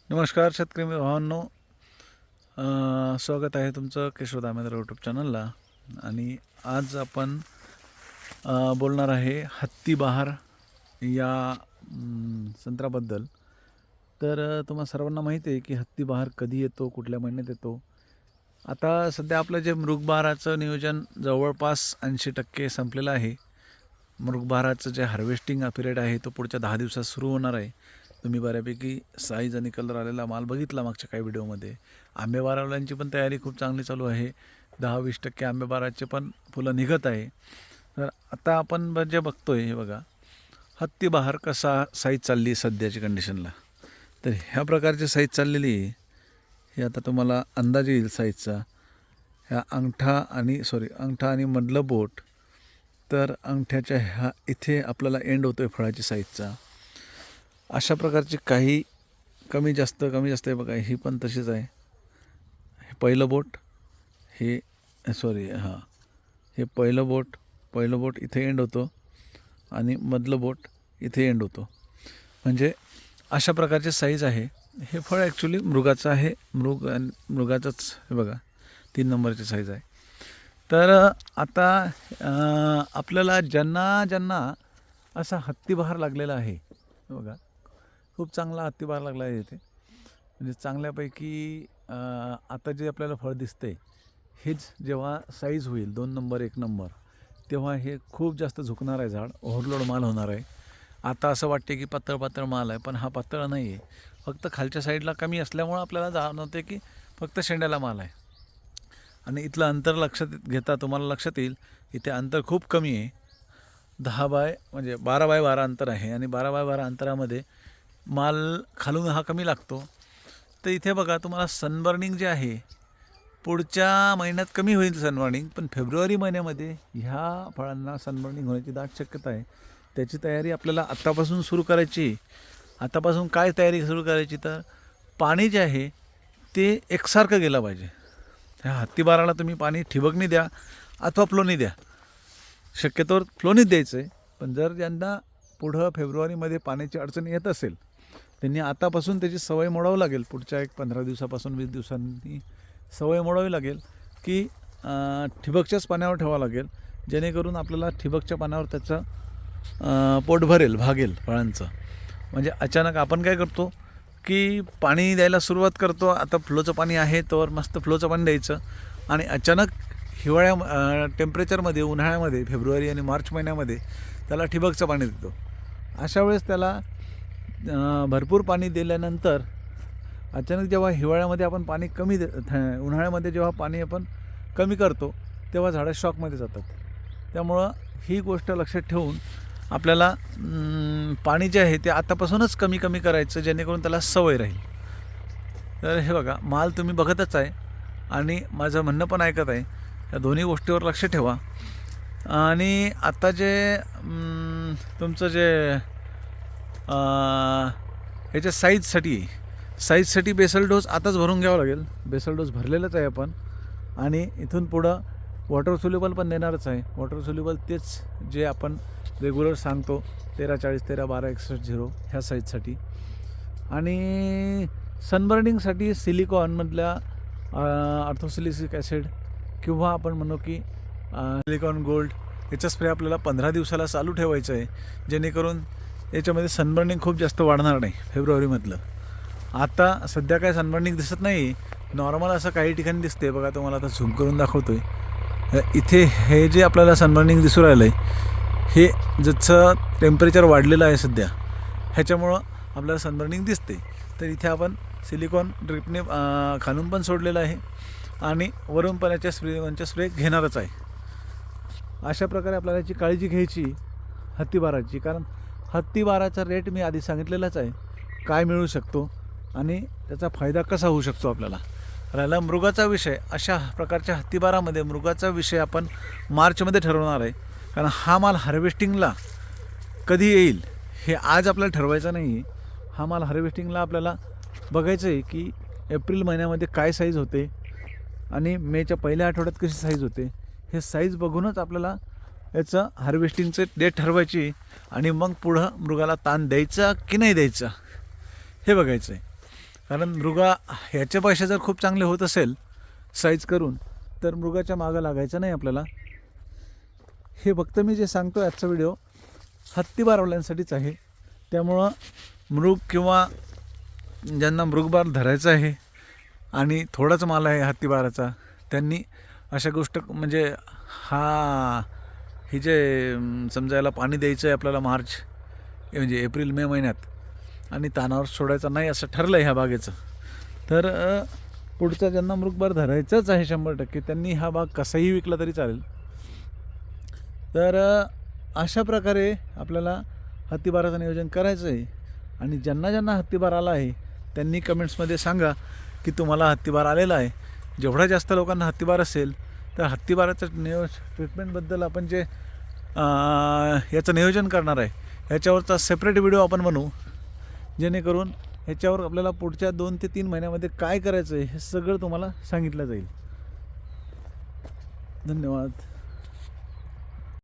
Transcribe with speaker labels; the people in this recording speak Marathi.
Speaker 1: नमस्कार शेतकरी भावांनो. स्वागत आहे तुमचं केशव दामेंद्र यूट्यूब चॅनलला. आणि आज आपण बोलणार आहे हत्ती बहार या संत्र्याबद्दल. तर तुम्हा सर्वांना माहिती आहे की हत्ती बहार कधी येतो, कुठल्या महिन्यात येतो. आता सध्या आपलं जे मृगबहाराचं नियोजन जवळपास 80% संपलेलं आहे. मृगबहाराचं जे हार्वेस्टिंग पिरियड आहे तो पुढच्या 10 दिवसात सुरू होणार आहे. तुम्ही बऱ्यापैकी साईज आणि कलर आलेला माल बघितला मागच्या काही व्हिडिओमध्ये. आंबेबारावाल्यांची पण तयारी खूप चांगली चालू आहे. 10-20% आंबेबाराचे पण फुलं निघत आहे. तर आता आपण जे बघतोय हे बघा, हत्ती बहार कसा साईज चालली आहे सध्याची कंडिशनला. तर ह्या प्रकारची साईज चाललेली आहे. हे आता तुम्हाला अंदाज येईल साईजचा. ह्या अंगठा आणि मधलं बोट, तर अंगठ्याच्या ह्या इथे आपल्याला एंड होतो आहे फळाची साईजचा. अशा प्रकारची काही कमी जास्त आहे बघा. ही पण तशीच आहे. हे पहिलं बोट, हे हे पहिलं बोट इथे एंड होतो आणि मधलं बोट इथे एंड होतो. म्हणजे अशा प्रकारचे साईज आहे. हे फळ ॲक्च्युली मृगाचं आहे. मृगाचंच हे बघा 3 नंबरची साईज आहे. तर आता आपल्याला ज्यांना असा हत्तीबहार लागलेला आहे, हे बघा खूप चांगला हत्तीबहार लागला आहे इथे. म्हणजे चांगल्यापैकी आता जे आपल्याला फळ दिसतंय हेच जेव्हा साईज होईल 2 नंबर 1 नंबर, तेव्हा हे खूप जास्त झुकणार आहे झाड. ओव्हरलोड माल होणार आहे. आता असं वाटते की पातळ माल आहे, पण हा पातळ नाही आहे. फक्त खालच्या साईडला कमी असल्यामुळं आपल्याला जाणवते की फक्त शेंड्याला माल आहे. आणि इथलं अंतर लक्षात घेता तुम्हाला लक्षात येईल इथे अंतर खूप कमी आहे. 12 बाय 12 अंतर आहे. आणि 12 बाय 12 अंतरामध्ये माल खालून हा कमी लागतो. तर इथे बघा तुम्हाला सनबर्निंग जे आहे पुढच्या महिन्यात कमी होईल सनबर्निंग, पण फेब्रुवारी महिन्यामध्ये ह्या फळांना सनबर्निंग होण्याची दाट शक्यता आहे. त्याची तयारी आपल्याला आत्तापासून सुरू करायची. आत्तापासून काय तयारी सुरू करायची, तर पाणी जे आहे ते एकसारखं गेलं पाहिजे. ह्या हत्तीबाराला तुम्ही पाणी ठिबकनी द्या अथवा फ्लोनी द्या. शक्यतोवर फ्लोनीच द्यायचं आहे. पण जर ज्यांना पुढं फेब्रुवारीमध्ये पाण्याची अडचण येत असेल त्यांनी आतापासून त्याची सवय मोडावं लागेल. पुढच्या 15 दिवसापासून 20 दिवसांनी सवय मोडावी लागेल की ठिबकच्याच पाण्यावर ठेवावं लागेल, जेणेकरून आपल्याला ठिबकच्या पाण्यावर त्याचं पोट भागेल फळांचं. म्हणजे अचानक आपण काय करतो की पाणी द्यायला सुरुवात करतो. आता फ्लोचं पाणी आहे तर मस्त फ्लोचं पाणी द्यायचं, आणि अचानक टेम्परेचरमध्ये उन्हाळ्यामध्ये फेब्रुवारी आणि मार्च महिन्यामध्ये त्याला ठिबकचं पाणी देतो. अशा वेळेस त्याला भरपूर पाणी दिल्यानंतर अचानक जेव्हा हिवाळ्यामध्ये आपण पाणी उन्हाळ्यामध्ये जेव्हा पाणी आपण कमी करतो तेव्हा झाडं शॉकमध्ये जातात. त्यामुळं ही गोष्ट लक्षात ठेवून आपल्याला पाणी जे आहे ते आतापासूनच कमी करायचं, जेणेकरून त्याला सवय राहील. तर हे बघा माल तुम्ही बघतच आहे आणि माझं म्हणणं पण ऐकत आहे. या दोन्ही गोष्टीवर लक्ष ठेवा. आणि आता जे तुमचं जे ह्याच्या साईजसाठी बेसल डोस आताच भरून घ्यावा लागेल. बेसल डोस भरलेलाच आहे आपण. आणि इथून पुढं वॉटर सोल्युबल पण देणारच आहे. वॉटर सोल्युबल तेच जे आपण रेग्युलर सांगतो 13-40, 13-12-61-0 ह्या साईजसाठी. आणि सनबर्निंगसाठी सिलिकॉनमधल्या ऑर्थोसिलिसिक ॲसिड किंवा आपण म्हणू की सिलिकॉन गोल्ड याचा स्प्रे आपल्याला 15 दिवसाला चालू ठेवायचं आहे, जेणेकरून याच्यामध्ये सनबर्निंग खूप जास्त वाढणार नाही फेब्रुवारीमधलं. आता सध्या काय सनबर्निंग दिसत नाही, नॉर्मल असं काही ठिकाणी दिसते बघा. तुम्हाला आता झूम करून दाखवतो आहे. इथे हे जे आपल्याला सनबर्निंग दिसू राहिलं आहे हे ज्याचं टेम्परेचर वाढलेलं आहे सध्या, ह्याच्यामुळं आपल्याला सनबर्निंग दिसते. तर इथे आपण सिलिकॉन ड्रिपने खालून पण सोडलेलं आहे आणि वरून पण याच्या स्प्रे घेणारच आहे. अशा प्रकारे आपल्याला याची काळजी घ्यायची हत्तीबाराची. कारण हत्तीबाराचा रेट मी आधी सांगितलेलाच आहे, काय मिळू शकतो आणि त्याचा फायदा कसा होऊ शकतो आपल्याला. राहिला मृगाचा विषय, अशा प्रकारच्या हत्तीबारामध्ये मृगाचा विषय आपण मार्चमध्ये ठरवणार आहे. कारण हा माल हार्वेस्टिंगला कधी येईल हे आज आपल्याला ठरवायचं नाही. हा माल हार्वेस्टिंगला आपल्याला बघायचं आहे की एप्रिल महिन्यामध्ये काय साईज होते आणि मेच्या पहिल्या आठवड्यात कशी साईज होते. हे साईज बघूनच आपल्याला याचं हार्वेस्टिंगचं डेट ठरवायची आणि मग पुढं मृगाला ताण द्यायचा की नाही द्यायचा हे बघायचं आहे. कारण ह्याचे पैसे जर खूप चांगले होत असेल साईज करून, तर मृगाच्या मागं लागायचं नाही आपल्याला. हे फक्त मी जे सांगतो आजचा व्हिडिओ हत्तीबारवाल्यांसाठीच आहे. त्यामुळं मृग किंवा ज्यांना मृगबार धरायचं आहे आणि थोडाच माल आहे हत्तीबाराचा, त्यांनी अशा गोष्ट म्हणजे हे जे समजायला पाणी द्यायचं आहे आपल्याला मार्च म्हणजे एप्रिल मे महिन्यात आणि तानावर सोडायचं नाही असं ठरलं आहे ह्या बागेचं, तर पुढचा ज्यांना मृगबार धरायचंच आहे 100%, त्यांनी हा बाग कसाही विकला तरी चालेल. तर अशा प्रकारे आपल्याला हत्तीबाराचं नियोजन करायचं आहे. आणि ज्यांना ज्यांना हत्तीबार आला आहे त्यांनी कमेंट्समध्ये सांगा की तुम्हाला हत्तीबार आलेला आहे. जेवढा जास्त लोकांना हत्तीबार असेल तर हत्तीबाराचं ट्रीटमेंटबद्दल आपण जे याचं नियोजन करणार आहे ह्याच्यावरचा सेपरेट व्हिडिओ आपण बनवू, जेणेकरून ह्याच्यावर आपल्याला पुढच्या 2 ते 3 महिन्यामध्ये काय करायचं आहे हे सगळं तुम्हाला सांगितलं जाईल. धन्यवाद.